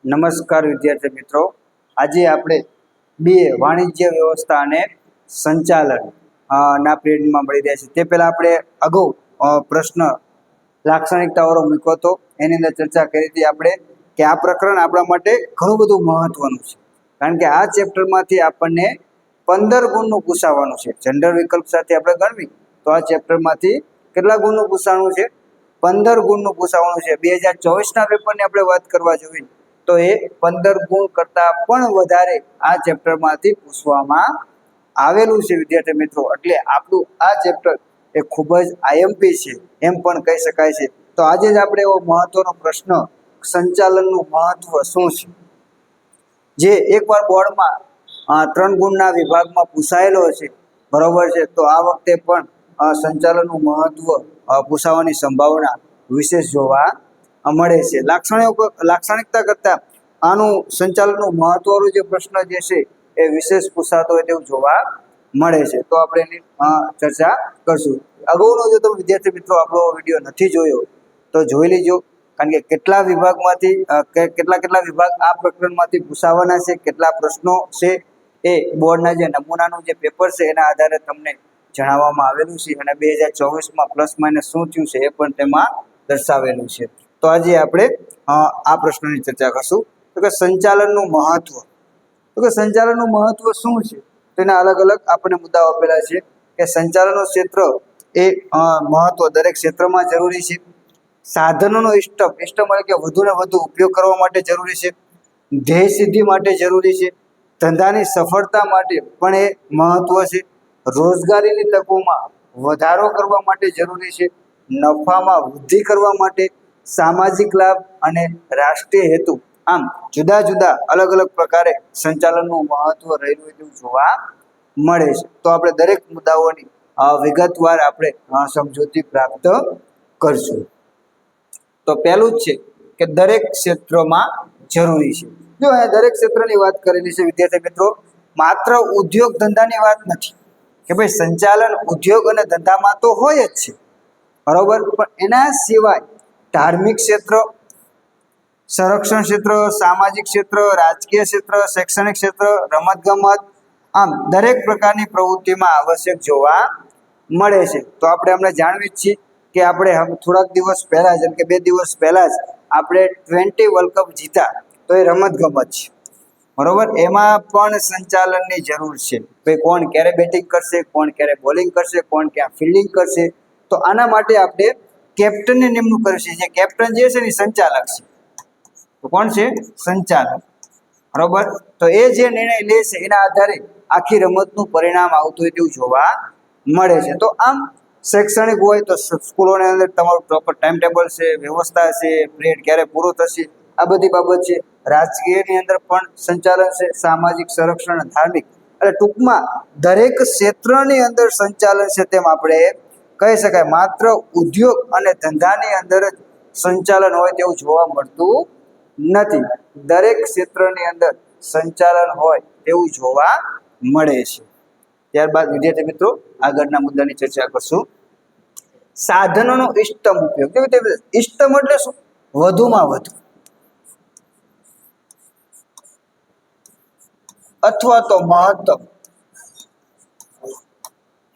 નમસ્કાર વિદ્યાર્થી મિત્રો, આજે આપણે બે વાણિજ્ય વ્યવસ્થા અને સંચાલન ના પીરિયડમાં મળી રહ્યા છે. તે પહેલાં આપણે અગાઉ પ્રશ્ન લાક્ષણિકતાવાળો મૂક્યો હતો, એની અંદર ચર્ચા કરી હતી આપણે કે આ પ્રકરણ આપણા માટે ઘણું બધું મહત્વનું છે, કારણ કે આ ચેપ્ટરમાંથી આપણને 15 ગુણનું પૂછાવાનું છે. જનરલ વિકલ્પ સાથે આપણે ગણવી તો આ ચેપ્ટરમાંથી કેટલા ગુણનું પૂછવાનું છે? 15 ગુણનું પૂછાવાનું છે. 2024ના પેપરની આપણે વાત કરવા જોઈએ તો એ 15 ગુણ કરતાં પણ વધારે આ ચેપ્ટરમાંથી પૂછવામાં આવેલું છે વિદ્યાર્થી મિત્રો. એટલે આપણું આ ચેપ્ટર એ ખૂબ જ આઈએમપી છે એમ પણ કહી શકાય છે. તો આજે જ આપણે એવો મહત્વનો પ્રશ્ન, સંચાલનનું મહત્વ શું છે, જે એકવાર બોર્ડમાં 3 ગુણના વિભાગમાં પૂછાયેલો છે, બરોબર છે. તો આ વખતે પણ સંચાલનનું મહત્વ પૂછાવાની સંભાવના વિશેષ જોવા મળે છે. લાક્ષણિકતા કરતા આનું સંચાલનનું મહત્વનું જે પ્રશ્ન જે છે એ વિશેષ પૂછાતો હોય તેવું જોવા મળે છે. તો આપણે એની ચર્ચા કરશું. અગાઉનો જો તમે વિદ્યાર્થી મિત્રો આપણો વિડીયો નથી જોયો તો જોઈ લેજો, કારણ કે કેટલા વિભાગમાંથી કેટલા વિભાગ આ પ્રકરણમાંથી પૂછાવાના છે, કેટલા પ્રશ્નો છે, એ બોર્ડના જે નમૂનાનું જે પેપર છે એના આધારે તમને જણાવવામાં આવેલું છે. અને 2024માં પ્લસ માઇનસ શું થયું છે એ પણ તેમાં દર્શાવેલું છે. તો આજે આપણે આ પ્રશ્નની ચર્ચા કરશું. તો કે સંચાલનનું મહત્વ, તો કે સંચાલનનું મહત્વ શું છે? તો એના અલગ અલગ આપણને મુદ્દાઓ આપેલા છે કે સંચાલનનું ક્ષેત્ર એ મહત્વ દરેક ક્ષેત્રમાં જરૂરી છે. સાધનોનો ઇષ્ટમ એટલે કે વધુને વધુ ઉપયોગ કરવા માટે જરૂરી છે. ધ્યેય સિદ્ધિ માટે જરૂરી છે. ધંધાની સફળતા માટે પણ એ મહત્વ છે. રોજગારીની તકોમાં વધારો કરવા માટે જરૂરી છે. નફામાં વૃદ્ધિ કરવા માટે, સામાજિક લાભ અને રાષ્ટ્રીય હેતુ, આમ જુદા જુદા અલગ અલગ પ્રકારે સંચાલનનું મહત્વ રહેલું હોય તેવું જોવા મળે છે. તો આપણે દરેક મુદ્દાઓની વિગતવાર આપણે સમજૂતી પ્રાપ્ત કરશું. તો પહેલું જ છે કે દરેક ક્ષેત્રમાં જરૂરી છે. જો અહીંયા દરેક ક્ષેત્રની વાત કરેલી છે વિદ્યાર્થી મિત્રો, માત્ર ઉદ્યોગ ધંધાની વાત નથી કે ભાઈ સંચાલન ઉદ્યોગ અને ધંધામાં તો હોય જ છે, બરોબર, પણ એના સિવાય ધાર્મિક ક્ષેત્ર, સંરક્ષણ ક્ષેત્ર, સામાજિક ક્ષેત્ર, રાજકીય ક્ષેત્ર, શૈક્ષણિક ક્ષેત્ર, રમતગમત, આમ દરેક પ્રકારની પ્રવૃત્તિમાં આવશ્યક જોવા મળે છે. તો આપણે હમણાં જાણવી જ છીએ કે આપણે થોડાક દિવસ પહેલા, જેમ કે 2 દિવસ પહેલા જ આપણે T20 વર્લ્ડ કપ જીતા, તો એ રમતગમત છે, બરોબર. એમાં પણ સંચાલનની જરૂર છે. ભાઈ કોણ ક્યારે બેટિંગ કરશે, કોણ ક્યારે બોલિંગ કરશે, કોણ ક્યાં ફિલ્ડિંગ કરશે. તો આના માટે આપણે કેપ્ટનની નિમણૂક કરશે. જે કેપ્ટન જે છે એ સંચાલક છે. તો કોણ છે? સંચાલક, બરોબર. તો એ જે નિર્ણય લે છે એના આધારે આખી રમતનું પરિણામ આવતું હોય તેવું જોવા મળે છે. તો આમ શૈક્ષણિક હોય તો સ્કૂલોની અંદર તમારું પ્રોપર ટાઈમ ટેબલ છે, વ્યવસ્થા છે, પીરિયડ ક્યારે પૂરો થશે, આ બધી બાબત છે. રાજકીયની અંદર પણ સંચાલન છે, સામાજિક, સંરક્ષણ અને ધાર્મિક, એટલે ટૂંકમાં દરેક ક્ષેત્રની અંદર સંચાલન છે તેમ આપણે કહી શકાય. માત્ર ઉદ્યોગ અને ધંધાની અંદર જ સંચાલન હોય તેવું જોવા મળતું નથી. દરેક ક્ષેત્રની અંદર સંચાલન હોય તેવું જોવા મળે છે. ત્યારબાદ વિદ્યાર્થી મિત્રો આગળના મુદ્દાની ચર્ચા કરશું. સાધનોનો ઇષ્ટતમ ઉપયોગ. ઇષ્ટતમ એટલે શું? વધુમાં વધુ અથવા તો મહત્તમ,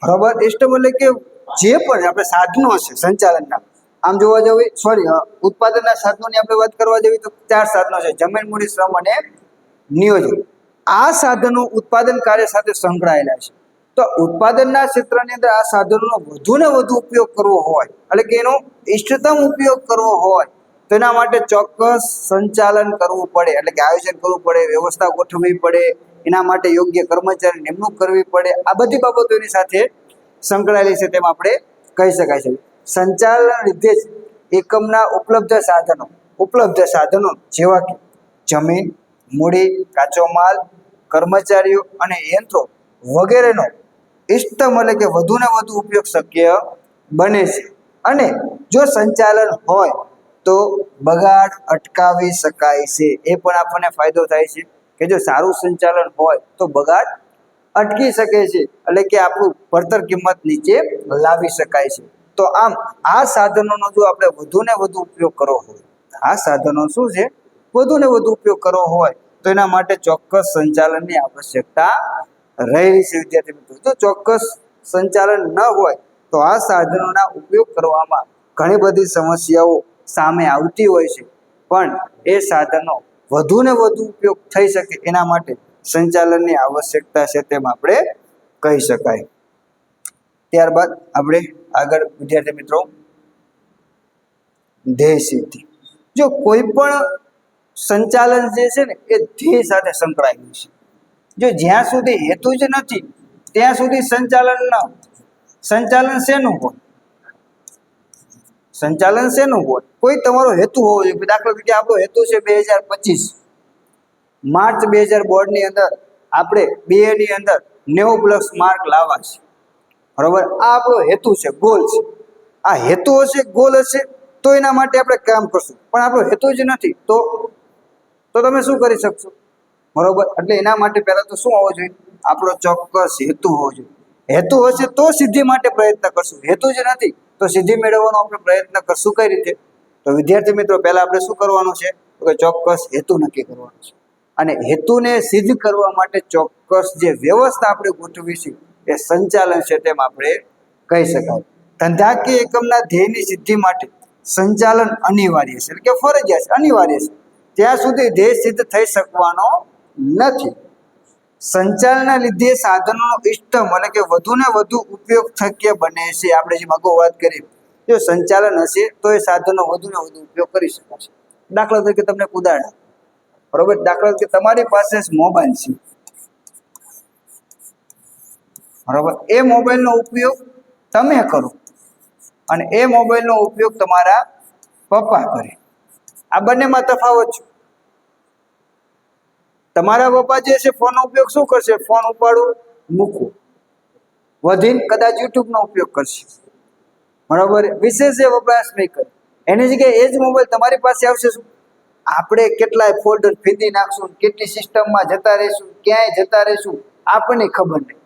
બરોબર. ઇષ્ટતમ એટલે કે જે પણ આપણે સાધનો છે સંચાલનના, આમ જોવા જઈએ ઉત્પાદનના સાધનોની આપણે વાત કરવા જઈએ તો 4 સાધનો છે: જમીન, મૂડી, શ્રમ અને નિયોજન. આ સાધનો ઉત્પાદન કાર્ય સાથે સંકળાયેલા છે. તો ઉત્પાદનના ક્ષેત્રની અંદર આ સાધનોનો વધુને વધુ ઉપયોગ કરવો હોય, એટલે કે એનો ઇષ્ટતમ ઉપયોગ કરવો હોય તો એના માટે ચોક્કસ સંચાલન કરવું પડે, એટલે કે આયોજન કરવું પડે, વ્યવસ્થા ગોઠવવી પડે, એના માટે યોગ્ય કર્મચારી નિમણૂક કરવી પડે. આ બધી બાબતો એની સાથે સંકળાયેલી છે તેમ આપણે કહી શકાય છે. સંચાલન લીધે જ એકમના ઉપલબ્ધ સાધનો જેવા કે જમીન, મૂડી, કાચો માલ, કર્મચારીઓ અને યંત્રો વગેરેનો ઇષ્ટતમ એટલે કે વધુને વધુ ઉપયોગ શક્ય બને છે. અને જો સંચાલન હોય તો બગાડ અટકાવી શકાય છે. એ પણ આપણને ફાયદો થાય છે કે જો સારું સંચાલન હોય તો બગાડ અટકી શકે છે, એટલે કે આપણું પડતર કિંમત નીચે લાવી શકાય છે. તો આમ આ સાધનોનો જો આપણે વધુને વધુ ઉપયોગ કરવો હોય, આ સાધનો શું છે? વધુ ને વધુ ઉપયોગ કરવો હોય તો એના માટે ચોક્કસ સંચાલનની આવશ્યકતા રહેલી છે વિદ્યાર્થી મિત્રો. જો ચોક્કસ સંચાલન ન હોય તો આ સાધનોના ઉપયોગ કરવામાં ઘણી બધી સમસ્યાઓ સામે આવતી હોય છે, પણ એ સાધનો વધુ ને વધુ ઉપયોગ થઈ શકે એના માટે સંચાલનની આવશ્યકતા છે તેમ આપણે કહી શકાય. ત્યારબાદ આપણે આગળ વિદ્યાર્થી મિત્રો ધ્યેય સિદ્ધિ. જો કોઈ પણ સંચાલન જે છે ને એ ધ્યેય સાથે સંકળાયેલું છે. જો જ્યાં સુધી હેતુ જ નથી ત્યાં સુધી સંચાલન ન. સંચાલન શેનું હોય? સંચાલન શેનું હોય? કોઈ તમારો હેતુ હોવો જોઈએ. દાખલા તરીકે આપણો હેતુ છે 2025 માર્ચ 2000 બોર્ડની અંદર આપણે BA ની અંદર 90+ માર્ક લાવવા છે, બરોબર? આ આપણો હેતુ છે, ગોલ છે. આ હેતુ હશે, ગોલ હશે તો એના માટે આપણે કામ કરશું, પણ આપણો હેતુ જ નથી તો તમે શું કરી શકશો, બરોબર? એટલે એના માટે પહેલા તો શું હોવો જોઈએ? આપણો ચોક્કસ હેતુ હોવો જોઈએ. હેતુ હશે તો સિદ્ધિ માટે પ્રયત્ન કરશું. હેતુ જ નથી તો સિદ્ધિ મેળવવાનો આપણે પ્રયત્ન કરશું કઈ રીતે? તો વિદ્યાર્થી મિત્રો પહેલા આપણે શું કરવાનું છે? તો કે ચોક્કસ હેતુ નક્કી કરવાનો છે, અને હેતુને સિદ્ધ કરવા માટે ચોક્કસ જે વ્યવસ્થા આપણે ગોઠવી છે એ સંચાલન છે તેમ આપણે કહી શકાય. ધંધાકીય એકમના ધ્યેયની સિદ્ધિ માટે સંચાલન અનિવાર્ય છે, એટલે કે ફરજિયાત છે, અનિવાર્ય છે. ત્યાં સુધી ધ્યેય સિદ્ધ થઈ શકવાનો નથી. સંચાલનના લીધે સાધનોનો ઇષ્ટમ એટલે કે વધુ ને વધુ ઉપયોગ શક્ય બને છે. આપણે જેમ અગાઉ વાત કરી, જો સંચાલન હશે તો એ સાધનો વધુ ને વધુ ઉપયોગ કરી શકાશે. દાખલા તરીકે તમને ઉદાહરણ, બરોબર? દાખલા તરીકે તમારી પાસે મોબાઈલ છે, બરોબર? એ મોબાઈલનો ઉપયોગ તમે કરો અને એ મોબાઈલનો ઉપયોગ તમારા પપ્પા કરે. આ બંનેમાં તફાવત છે. તમારા પપ્પા જે છે ફોનનો ઉપયોગ શું કરશે? ફોન ઉપાડવું, મૂકવું, વધીને કદાચ યુટ્યુબનો ઉપયોગ કરશે, બરાબર? વિશેષ એ વપરાશ નહીં કરે. એની જગ્યાએ એ જ મોબાઈલ તમારી પાસે આવશે, શું આપણે કેટલાય ફોલ્ડર ફેંદી નાખશું, કેટલી સિસ્ટમમાં જતા રહીશું, ક્યાંય જતા રહીશું, આપણને ખબર નહીં.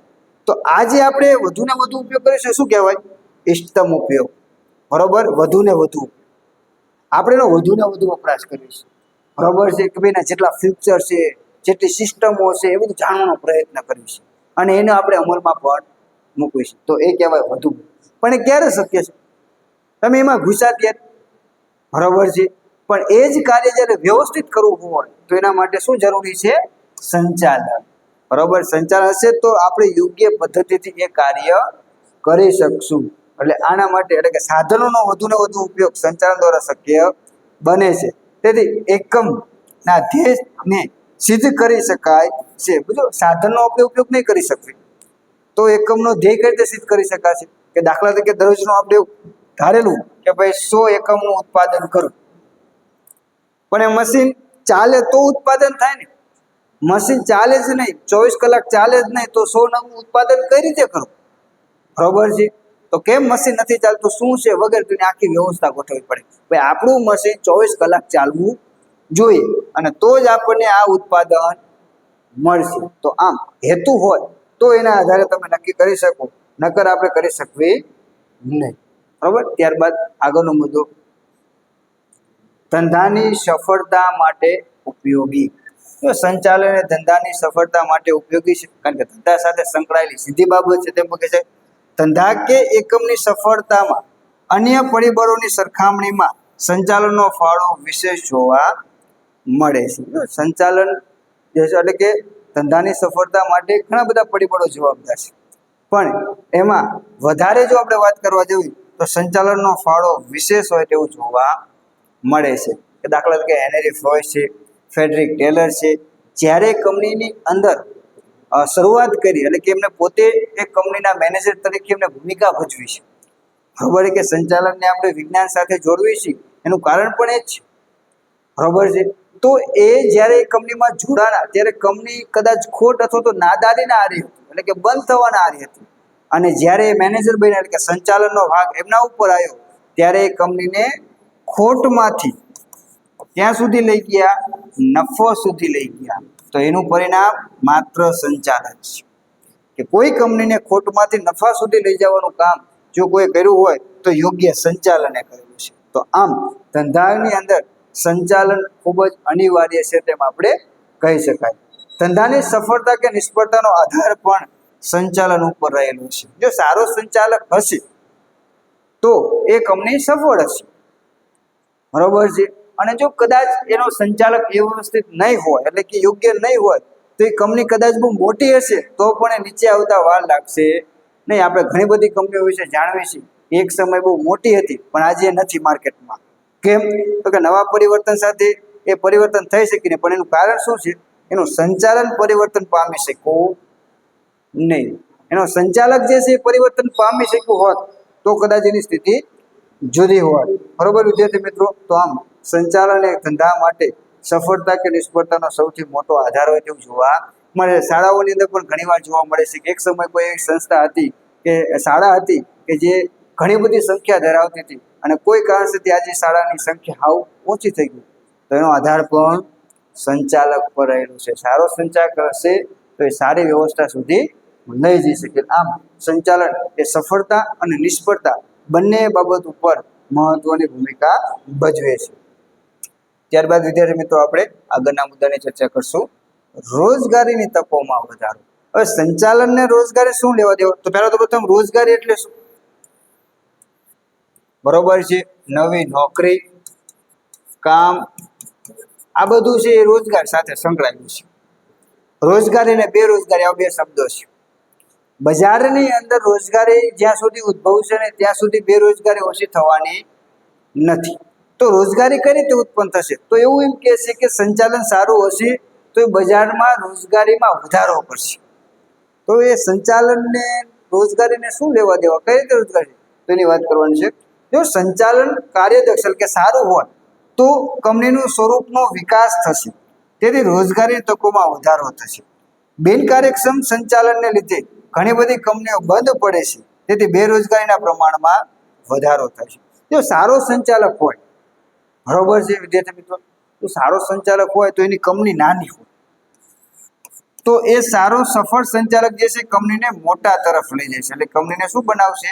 તો આજે આપણે વધુ ને વધુ ઉપયોગ કરીશું, શું કહેવાય? ઇષ્ટતમ ઉપયોગ, બરોબર? વધુ ને વધુ આપણે એનો વધુ ને વધુ વપરાશ કરીશું, બરોબર છે? કે ભાઈના જેટલા ફ્યુચર છે, જેટલી સિસ્ટમો છે એ બધું જાણવાનો પ્રયત્ન કરીશું અને એને આપણે અમલમાં પણ મૂકીશું. તો એ કહેવાય વધુ. પણ એ ક્યારે શક્ય છે? તમે એમાં ઘૂસા ત્યારે, બરોબર છે? પણ એ જ કાર્ય જ્યારે વ્યવસ્થિત કરવું હોય તો એના માટે શું જરૂરી છે? સંચાલન, બરોબર? સંચાલન હશે તો આપણે યોગ્ય પદ્ધતિથી એ કાર્ય કરી શકશું. એટલે આના માટે એટલે કે સાધનોનો વધુ ને વધુ ઉપયોગ સંચાલન દ્વારા શક્ય બને છે. તેથી એકમના ધ્યેયને સિદ્ધ કરી શકાય છે. બીજો સાધનનો આપણે ઉપયોગ નહીં કરી શકીએ તો એકમનો ધ્યેય કઈ રીતે સિદ્ધ કરી શકાશે? કે દાખલા તરીકે દરરોજનું આપણે ધારેલું કે ભાઈ 100 એકમનું ઉત્પાદન કરું, પણ એ મશીન ચાલે તો ઉત્પાદન થાય ને. મશીન ચાલે જ નહીં, 24 કલાક ચાલે જ નહીં તો 100 નવું ઉત્પાદન કઈ રીતે કરું, બરોબર છે? તો કેમ મશીન નથી ચાલતું, શું છે વગેરે તેની આખી વ્યવસ્થા ગોઠવવી પડે. ભાઈ આપણું મશીન 24 કલાક ચાલવું જોઈએ અને તો જ આપણને આ ઉત્પાદન મળશે. તો આમ હેતુ હોય તો એના આધારે તમે નક્કી કરી શકો, નકર આપણે કરી શકવી નહીં, બરોબર? ત્યારબાદ આગળનો મુદ્દો, ધંધાની સફળતા માટે ઉપયોગી. તો સંચાલન એ ધંધાની સફળતા માટે ઉપયોગી છે, કારણ કે ધંધા સાથે સંકળાયેલી સીધી બાબત છે. તેમ કહે છે ધંધા કે એકમની સફળતામાં અન્ય પરિબળોની સરખામણીમાં સંચાલનનો ફાળો વિશેષ જોવા મળે છે. સંચાલન જે છે એટલે કે ધંધાની સફળતા માટે ઘણા બધા પરિબળો જવાબદાર છે, પણ એમાં વધારે જો આપણે વાત કરવા જઈએ તો સંચાલનનો ફાળો વિશેષ હોય તેવું જોવા મળે છે. કે દાખલા તરીકે હેનરી ફ્રોય છે, ફેડરિક ટેલર છે, જ્યારે કંપનીની અંદર શરૂઆત કરી એટલે કે એમને પોતે એક કંપનીના મેનેજર તરીકે એમને ભૂમિકા ભજવી છે, બરોબર? કે સંચાલનને આપણે વિજ્ઞાન સાથે જોડવી છે એનું કારણ પણ એ જ છે, બરોબર છે? તો એ જ્યારે કંપનીમાં જોડાણા ત્યારે કંપની કદાચ ખોટ અથવા તો નાદારીના આરી હતી, એટલે કે બંધ થવાના આરી હતી, અને જ્યારે મેનેજર બન્યા એટલે કે સંચાલનનો ભાગ એમના ઉપર આવ્યો ત્યારે એ કંપનીને ખોટમાંથી ક્યાં સુધી લઈ ગયા? નફો સુધી લઈ ગયા. તો એનું પરિણામ માત્ર સંચાલન છે. કે કોઈ કંપનીને ખોટમાંથી નફા સુધી લઈ જવાનું કામ જો કોઈ કર્યું હોય તો યોગ્ય સંચાલને કરેલું છે. તો આમ ધંધાની અંદર સંચાલન ખૂબ જ અનિવાર્ય છે તેમ આપણે કહી શકાય. ધંધાની સફળતા કે નિષ્ફળતાનો આધાર પણ સંચાલન ઉપર રહેલો છે. જો સારો સંચાલક હશે તો એ કંપની સફળ હશે, બરોબર છે. અને જો કદાચ એનો સંચાલક વ્યવસ્થિત નહીં હોય, એટલે કે યોગ્ય નહીં હોય, તો એ કંપની કદાચ બહુ મોટી હશે તો પણ એ નીચે આવતા વાર લાગશે નહીં. આપણે ઘણી બધી કંપનીઓ વિશે જાણવી છે, એક સમય બહુ મોટી હતી પણ આજે નથી માર્કેટમાં. કેમ? તો કે નવા પરિવર્તન સાથે એ પરિવર્તન થઈ શકે નહીં. પણ એનું કારણ શું છે? એનું સંચાલન પરિવર્તન પામી શકવું નહીં. એનો સંચાલક જે છે એ પરિવર્તન પામી શક્યું હોત તો કદાચ એની સ્થિતિ જુદી હોત. બરોબર વિદ્યાર્થી મિત્રો? તો આમ સંચાલન એ ધંધા માટે સફળતા કે નિષ્ફળતાનો સૌથી મોટો આધાર હોય તેવું જોવા મળે. શાળાઓની અંદર પણ ઘણીવાર જોવા મળે છે કે એક સમય કોઈ એવી સંસ્થા હતી કે શાળા હતી કે જે ઘણી બધી સંખ્યા ધરાવતી હતી અને કોઈ કારણસરથી આજે શાળાની સંખ્યા હાવ ઓછી થઈ ગઈ, તો એનો આધાર પણ સંચાલક પર રહેલું છે. સારો સંચાલક હશે તો એ સારી વ્યવસ્થા સુધી લઈ જઈ શકે. આમ સંચાલન એ સફળતા અને નિષ્ફળતા બંને બાબત ઉપર મહત્વની ભૂમિકા ભજવે છે. ત્યારબાદ વિદ્યાર્થી મિત્રો આપણે આગળના મુદ્દાની ચર્ચા કરશું, રોજગારીની તકોમાં વધારો. હવે સંચાલન ને રોજગારી શું લેવા દેવા? તો પહેલા તો પ્રથમ રોજગારી એટલે શું? બરોબર છે, નવી નોકરી, કામ, આ બધું છે એ રોજગાર સાથે સંકળાયેલું છે. રોજગારી અને બેરોજગારી આ બે શબ્દો છે. બજારની અંદર રોજગારી જ્યાં સુધી ઉદ્ભવશે ને ત્યાં સુધી બેરોજગારી ઓછી થવાની નથી. તો રોજગારી કઈ રીતે ઉત્પન્ન થશે? તો એવું એમ કહે છે કે સંચાલન સારું હશે તો એ બજારમાં રોજગારીમાં વધારો કરશે. તો એ સંચાલનને રોજગારીને શું લેવા દેવા? કઈ રીતે રોજગારી? તો એની વાત કરવાની છે. જો સંચાલન કાર્યદક્ષ કે સારું હોય તો કંપનીનું સ્વરૂપનો વિકાસ થશે, તેથી રોજગારી તકોમાં વધારો થશે. બિનકાર્યક્ષમ સંચાલનને લીધે ઘણી બધી કંપનીઓ બંધ પડે છે, તેથી બેરોજગારીના પ્રમાણમાં વધારો થાય છે. જો સારો સંચાલક હોય, બરોબર છે વિદ્યાર્થી મિત્રો, તો સારો સંચાલક હોય તો એની કંપની નાની હોય તો એ સારો સફળ સંચાલક જે છે કંપનીને મોટા તરફ લઈ જાય છે. એટલે કંપનીને શું બનાવશે?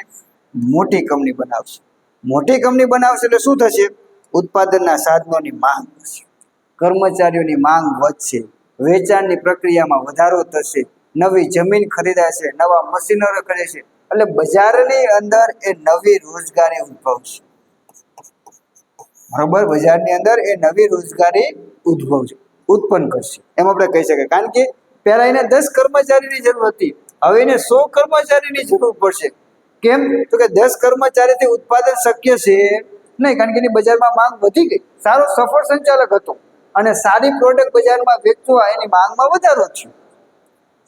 મોટી કંપની બનાવશે. મોટી કંપની બનાવશે એટલે શું થશે? ઉત્પાદનના સાધનોની માંગ થશે, કર્મચારીઓની માંગ વધશે, વેચાણની પ્રક્રિયામાં વધારો થશે, નવી જમીન ખરીદાશે, નવા મશીનરો ખરીદશે, એટલે બજારની અંદર એ નવી રોજગારી ઉદ્ભવશે. બરોબર, બજારની અંદર એ નવી રોજગારી ઉત્પન્ન કરશે એમ આપણે કહી શકાય. કારણ કે પહેલા એને 10 કર્મચારીની જરૂર હતી, હવે એને 100 કર્મચારીની જરૂર પડશે. કેમ? તો કે 10 કર્મચારીથી ઉત્પાદન શક્ય છે નહીં, કારણ કે એની બજારમાં માંગ વધી ગઈ. સારો સફળ સંચાલક હતો અને સારી પ્રોડક્ટ બજારમાં વેચવા એની માંગમાં વધારો થયો.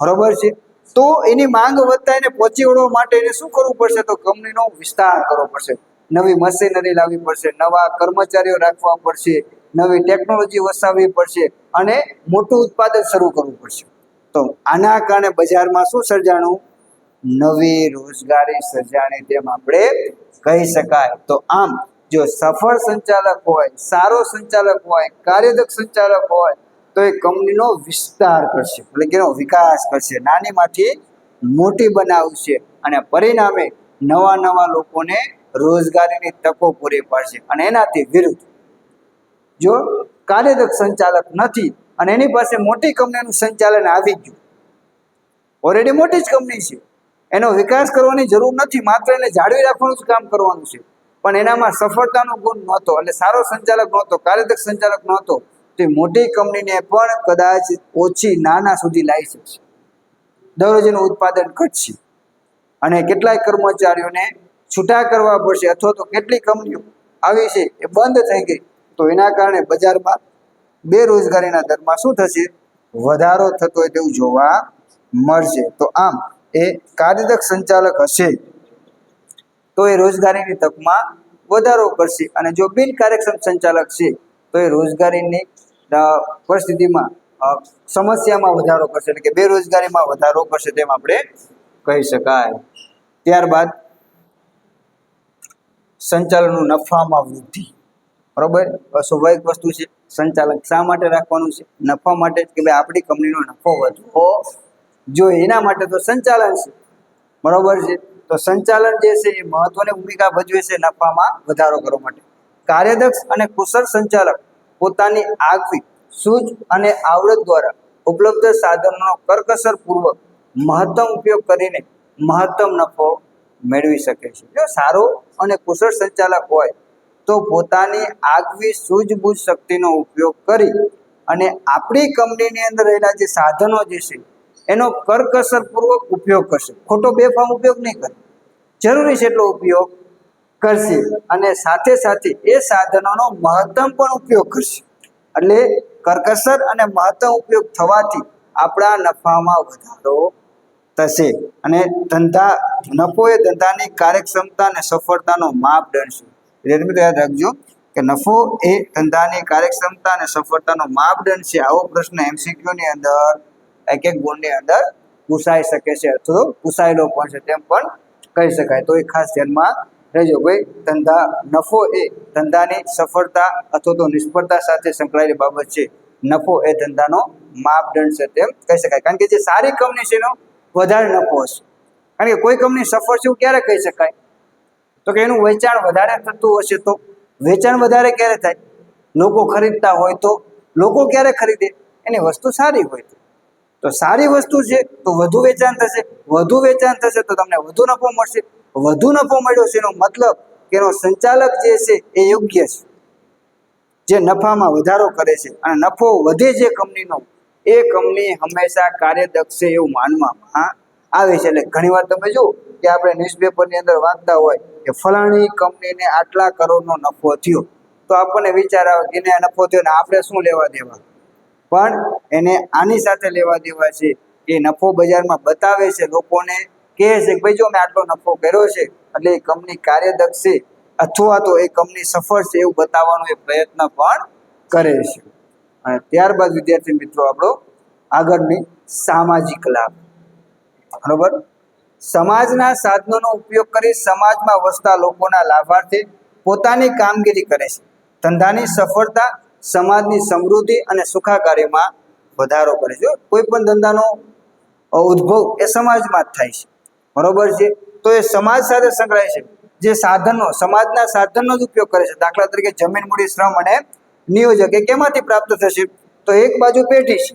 બરોબર છે, તો એની માંગ વધતા એને પહોંચી વળવા માટે એને શું કરવું પડશે? તો કંપનીનો વિસ્તાર કરવો પડશે, નવી મશીનરી લાવવી પડશે, નવા કર્મચારીઓ રાખવા પડશે, નવી ટેકનોલોજી વસાવવી પડશે અને મોટું ઉત્પાદન શરૂ કરવું પડશે. તો આના કારણે બજારમાં શું સર્જાણું? નવી રોજગારી સર્જાણી તેમ આપણે કહી શકાય. તો આમ જો સફળ સંચાલક હોય, સારો સંચાલક હોય, કાર્યદક્ષ સંચાલક હોય તો એ કંપનીનો વિસ્તાર કરશે, એટલે કે એનો વિકાસ કરશે, નાનીમાંથી મોટી બનાવશે અને પરિણામે નવા નવા લોકોને રોજગારીની તકો પૂરી પાડશે. અને એનાથી વિરુદ્ધ જો કાર્યદક્ષ સંચાલક નથી અને એની પાસે મોટી કંપનીનું સંચાલન આવી ગયું, ઓલરેડી મોટી જ કંપની છે, એનો વિકાસ કરવાની જરૂર નથી, માત્ર એને જાળવી રાખવાનું જ કામ કરવાનું છે, પણ એનામાં સફળતાનો ગુણ નહોતો, એટલે સારો સંચાલક નહોતો, કાર્યદક્ષ સંચાલક નહોતો, તો મોટી કંપનીને પણ કદાચ ઓછી નાના સુધી લાવી શકશે. દરરોજ એનું ઉત્પાદન ઘટશે અને કેટલાય કર્મચારીઓને છૂટા કરવા પડશે, અથવા તો કેટલી કંપનીઓ આવી છે એ બંધ થઈ ગઈ, તો એના કારણે બજારમાં બેરોજગારીના દરમાં શું થશે? વધારો થતો હોય તેવું જોવા મળશે. તો આમ એ કાર્યદક્ષ સંચાલક હશે તો એ રોજગારીની તકમાં વધારો કરશે, અને જો બિનકાર્યક્ષમ સંચાલક છે તો એ રોજગારીની પરિસ્થિતિમાં સમસ્યામાં વધારો કરશે, એટલે કે બેરોજગારીમાં વધારો કરશે તેમ આપણે કહી શકાય. ત્યારબાદ સંચાલનનું નફામાં વૃદ્ધિ. બરોબર, સ્વાભાવિક વસ્તુ છે. સંચાલક શા માટે રાખવાનું છે? નફા માટે, કે ભાઈ આપણી કંપનીનો નફો વધવો જોઈએ, એના માટે તો સંચાલન છે. બરોબર છે, તો સંચાલન જે છે એ મહત્વની ભૂમિકા ભજવે છે નફામાં વધારો કરવા માટે. કાર્યદક્ષ અને કુશળ સંચાલક પોતાની આગવી સૂઝ અને આવડત દ્વારા ઉપલબ્ધ સાધનોનો કરકસરપૂર્વક મહત્તમ ઉપયોગ કરીને મહત્તમ નફો મેળવી શકે છે. જો સારો અને કુશળ સંચાલક હોય તો પોતાની આગવી સૂઝબૂઝ શક્તિનો ઉપયોગ કરી અને આપણી કંપનીની અંદર રહેલા જે સાધનો જે છે એનો કરકસરપૂર્વક ઉપયોગ કરશે. ખોટો બેફામ ઉપયોગ નહીં કરે, જરૂરી છે એટલો ઉપયોગ કરશે અને સાથે સાથે એ સાધનોનો મહત્તમ પણ ઉપયોગ કરશે. એટલે કરકસર અને મહત્તમ ઉપયોગ થવાથી આપણા નફામાં વધારો થશે અને નફો એ ધંધાની કાર્યક્ષમતા અને સફળતાનો માપદંડ છે. એટલે યાદ રાખજો કે નફો એ ધંધાની કાર્યક્ષમતા અને સફળતાનો માપદંડ છે. આવો પ્રશ્ન MCQ ની અંદર એક ગુણની અંદર પૂછાઈ શકે છે અથવા પૂછાયેલો પણ છે તેમ પણ કહી શકાય. તો એ ખાસ ધ્યાનમાં રહેજો ભાઈ, નફો એ ધંધાની સફળતા અથવા તો નિષ્ફળતા સાથે સંકળાયેલી બાબત છે. નફો એ ધંધાનો માપદંડ છે તેમ કહી શકાય. કારણ કે જે સારી કંપની છે એનો વધારે નફો હશે. કારણ કે કોઈ કંપની સફળ છે એવું ક્યારે કહી શકાય? તો કે એનું વેચાણ વધારે થતું હશે. તો વેચાણ વધારે ક્યારે થાય? લોકો ખરીદતા હોય તો. લોકો ક્યારે ખરીદે? એની વસ્તુ સારી હોય તો સારી વસ્તુ છે તો વધુ વેચાણ થશે. વધુ વેચાણ થશે તો તમને વધુ નફો મળશે. વધુ નફો મળ્યો છે એનો મતલબ કે એનો સંચાલક જે છે એ યોગ્ય છે, જે નફામાં વધારો કરે છે અને નફો વધે જે કંપનીનો એ કંપની હંમેશા કાર્યદક્ષ છે એવું માનવામાં આવે છે. એટલે ઘણીવાર તમે જુઓ કે આપણે ન્યૂઝપેપરની અંદર વાંચતા હોય કે ફલાણી કંપનીને આટલા કરોડનો નફો થયો, તો આપણને વિચાર આવે કે એને નફો થયો ને આપણે શું લેવા દેવા. પણ એને આની સાથે લેવા દેવા છે કે નફો બજારમાં બતાવે છે, લોકોને કહે છે કે ભાઈ જો મેં આટલો નફો કર્યો છે એટલે એ કંપની કાર્યદક્ષ છે અથવા તો એ કંપની સફળ છે એવું બતાવવાનો એ પ્રયત્ન પણ કરે છે. અને ત્યારબાદ વિદ્યાર્થી મિત્રો આપણો આગળની સામાજિક લાભ. બરોબર, સમાજના સાધનોનો ઉપયોગ કરી સમાજમાં વસતા લોકોના લાભાર્થે પોતાની કામગીરી કરે છે. ધંધાની સફળતા સમાજની સમૃદ્ધિ અને સુખાકારીમાં વધારો કરે છે. કોઈ પણ ધંધાનો ઉદ્ભવ એ સમાજમાં જ થાય છે. બરોબર છે, તો એ સમાજ સાથે સંકળાય છે. જે સાધનો સમાજના સાધનનો જ ઉપયોગ કરે છે. દાખલા તરીકે જમીન, મૂડી, શ્રમ અને નિયોજક એ કેમાંથી પ્રાપ્ત થશે? તો એક બાજુ પેઢી છે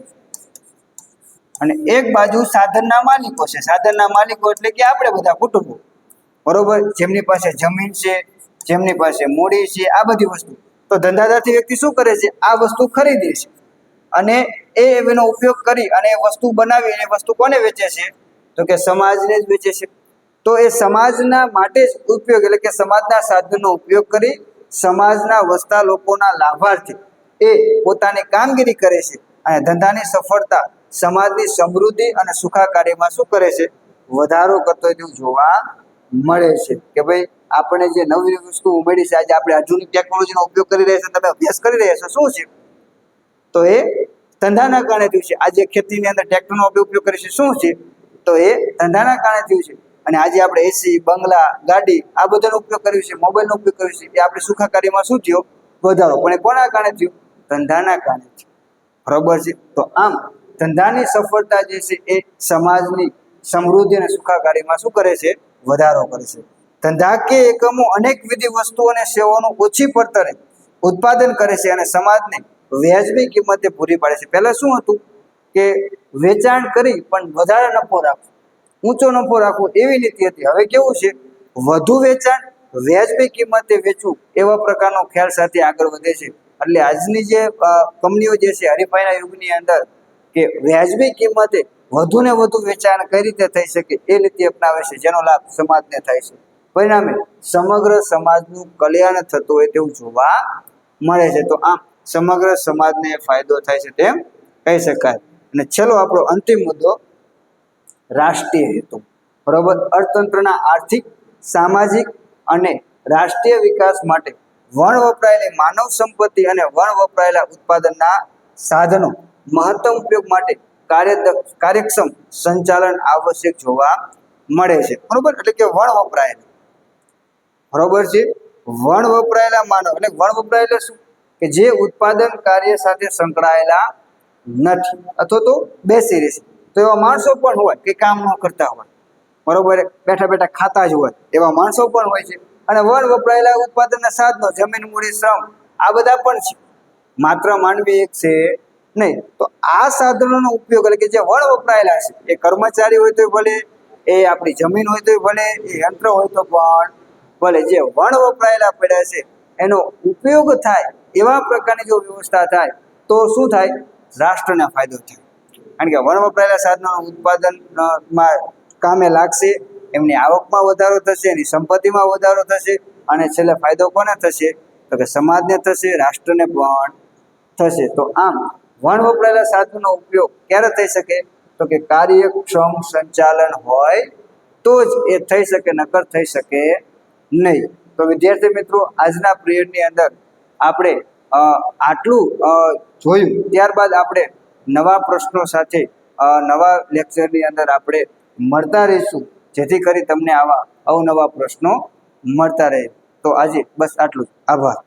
અને એક બાજુ સાધનના માલિકો છે. સાધનના માલિકો એટલે કે આપણે બધા કુટુંબો. બરોબર, જેમની પાસે જમીન છે, જેમની પાસે મૂડી છે, આ બધી વસ્તુ. તો ધંધાદારથી વ્યક્તિ શું કરે છે? આ વસ્તુ ખરીદે છે અને એનો ઉપયોગ કરી અને એ વસ્તુ બનાવી અને વસ્તુ કોને વેચે છે? તો કે સમાજને જ વેચે છે. તો એ સમાજના માટે જ ઉપયોગ એટલે કે સમાજના સાધનનો ઉપયોગ કરી સમાજના વસતા લોકોના લાભાર્થે એ પોતાની કામગીરી કરે છે અને ધંધાની સફળતા સમાજની સમૃદ્ધિ અને સુખાકારીમાં શું કરે છે? વધારો કરતો હોય તેવું જોવા મળે છે. કે ભાઈ આપણે જે નવી વસ્તુ ઉમેરી છે, આજે આપણે આધુનિક ટેકનોલોજીનો ઉપયોગ કરી રહ્યા છે, તમે અભ્યાસ કરી રહ્યા છો, શું છે? તો એ ધંધાના કારણે થયું છે. આજે ખેતીની અંદર ટ્રેક્ટરનો ઉપયોગ કરીએ છીએ, શું છે? તો એ ધંધાના કારણે થયું છે. અને આજે આપણે એસી, બંગલા, ગાડી આ બધાનો ઉપયોગ કર્યો છે, મોબાઈલનો ઉપયોગ કર્યો છે, એ આપણી સુખાકારીમાં શું થયો? વધારો. પણ એ કોના કારણે થયું? ધંધાના કારણે થયું. બરોબર છે. તો આમ ધંધાની સફળતા જે છે એ સમાજની સમૃદ્ધિ અને સુખાકારીમાં શું કરે છે? વધારો કરે છે. ધંધાકીય એકમો અનેકવિધ વસ્તુઓ અને સેવાઓનું ઓછી પડતરે ઉત્પાદન કરે છે અને સમાજને વ્યાજબી કિંમતે પૂરી પાડે છે. પહેલા શું હતું કે વેચાણ કરી પણ વધારે નફો રાખવો, ઊંચો નફો રાખવો, એવી નીતિ હતી. હવે કેવું છે? વધુ વેચાણ, વ્યાજબી કિંમતે વેચવું, એવા પ્રકારનો ખ્યાલ સાથે આગળ વધે છે. એટલે આજની જે કંપનીઓ જે છે હરીફાઈના યુગની અંદર કે વ્યાજબી કિંમતે વધુ ને વધુ વેચાણ કઈ રીતે થઈ શકે એ નીતિ અપનાવે છે, જેનો લાભ સમાજને થાય છે. પરિણામે સમગ્ર સમાજનું કલ્યાણ થતું હોય તેવું જોવા મળે છે. તો આમ સમગ્ર સમાજને ફાયદો થાય છે તેમ કહી શકાય. અને છેલ્લો આપણો અંતિમ મુદ્દો રાષ્ટ્રીય હેતુ. બરોબર, અર્થતંત્રના આર્થિક, સામાજિક અને રાષ્ટ્રીય વિકાસ માટે વણ વપરાયેલી માનવ સંપત્તિ અને વણ વપરાયેલા ઉત્પાદનના સાધનો મહત્તમ ઉપયોગ માટે કાર્યક્ષમ સંચાલન આવશ્યક જોવા મળે છે. બરોબર, એટલે કે વણ વપરાયેલા. બરોબર છે, વણ વપરાયેલા માનવ એટલે વણ વપરાયેલા શું? કે જે ઉત્પાદન કાર્ય સાથે સંકળાયેલા નથી અથવા તો બેસી રહેશે. તો એવા માણસો પણ હોય કે કામ ન કરતા હોય, બરોબર, બેઠા બેઠા ખાતા જ હોય, એવા માણસો પણ હોય છે. અને વણ વપરાયેલા ઉત્પાદનના સાધનો, જમીન, મૂડી, શ્રમ આ બધા પણ છે. માત્ર માનવી એક છે નહીં. તો આ સાધનોનો ઉપયોગ એટલે કે જે વણ વપરાયેલા છે, એ કર્મચારી હોય તો ભલે, એ આપણી જમીન હોય તો ભલે, એ યંત્ર હોય તો પણ ભલે, જે વણ વપરાયેલા પડ્યા છે એનો ઉપયોગ થાય એવા પ્રકારની જો વ્યવસ્થા થાય તો શું થાય? રાષ્ટ્રને ફાયદો થાય. કારણ કે વણ વપરાયેલા સાધનોનું ઉત્પાદનમાં કામે લાગશે, એમની આવકમાં વધારો થશે, એની સંપત્તિમાં વધારો થશે, અને છેલ્લે ફાયદો કોને થશે? તો કે સમાજને થશે, રાષ્ટ્રને પણ થશે. તો આમ વણ વપરાયેલા સાધનોનો ઉપયોગ ક્યારે થઈ શકે? તો કે કાર્યક્ષમ સંચાલન હોય તો જ એ થઈ શકે, નકર થઈ શકે નહીં. તો વિદ્યાર્થી મિત્રો, આજના પિરિયડની અંદર આપણે આટલું જોયું. ત્યારબાદ આપણે નવા પ્રશ્નો સાથે નવા લેક્ચરની અંદર આપણે મળતા રહીશું, જેથી કરી તમને આવા અવનવા પ્રશ્નો મળતા રહે. તો આજે બસ આટલું જ. આભાર.